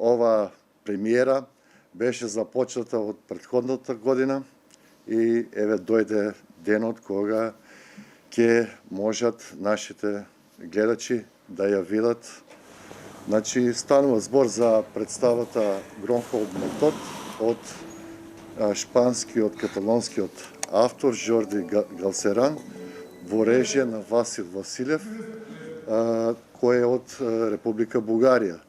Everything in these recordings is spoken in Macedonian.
ова премиера беше започната од претходната година и еве дојде денот кога ќе можат нашите гледачи да ја видат. Значи, станува збор за представата Гронхолд метод од шпанскиот, каталонскиот автор Жорди Галсеран во режија на Васил Василев, кој е од Република Бугарија.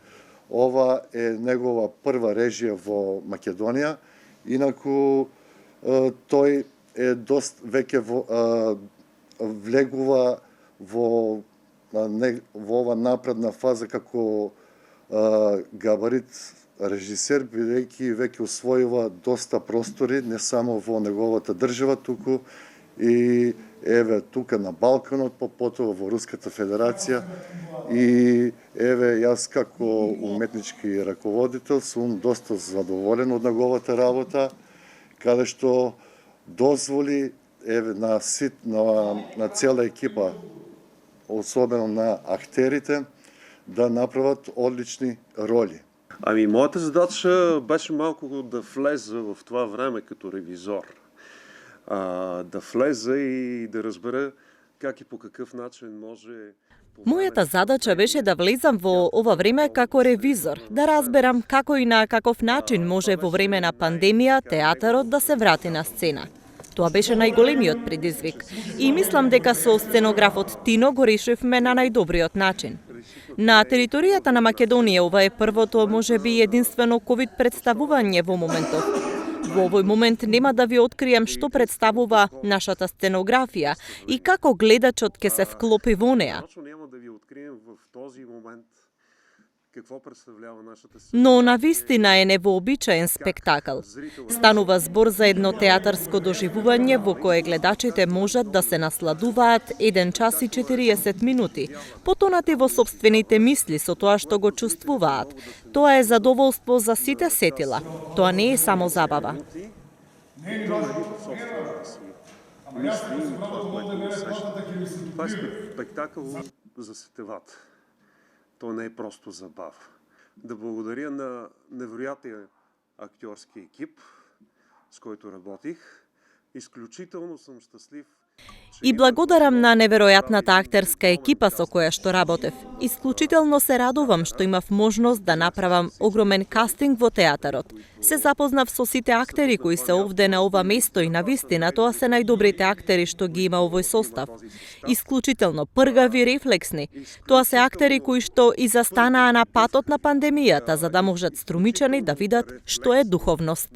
Ова е негова прва режија во Македонија, инаку тој е веќе влегува во ова напредна фаза како габарит режисер, бидејќи веќе усвојува доста простори, не само во неговата држава, туку и еве тука на Балканот, потоа во Руската Федерација. И еве јас како уметнички раководител сум доста задоволен од неговата работа, каде што дозволи еве на цела екипа, особено на актерите, да направат одлични роли. Ами, моята задача беше малко да влеза в това време като ревизор. Да влеза и да разбера как и по какъв начин може... Мојата задача беше да влезам во ова време како ревизор, да разберам како и на каков начин може во време на пандемија театарот да се врати на сцена. Тоа беше најголемиот предизвик и мислам дека со сценографот Тино го решивме на најдобриот начин. На територијата на Македонија ова е првото, можеби единствено ковид представување во моментов. Во овој момент нема да ви открием што представува нашата сценографија и како гледачот ќе се вклопи во неа. Но навистина е невообичаен спектакл. Станува збор за едно театарско доживување во кое гледачите можат да се насладуваат 1 час и 40 минути, потонати во собствените мисли со тоа што го чувствуваат. Тоа е задоволство за сите сетила. Тоа не е само забава. Това е спектакъл за сетевата. То не е просто забава. Да благодаря на невероятния актьорски екип, с който работих. Изключително съм щастлив. И благодарам на неверојатната актерска екипа со која што работев. Исклучително се радувам што имав можност да направам огромен кастинг во театарот. Се запознав со сите актери кои се овде на ова место и навистина тоа се најдобрите актери што ги има овој состав. Исклучително пргави, рефлексни. Тоа се актери кои што и застанаа на патот на пандемијата за да можат струмичани да видат што е духовност.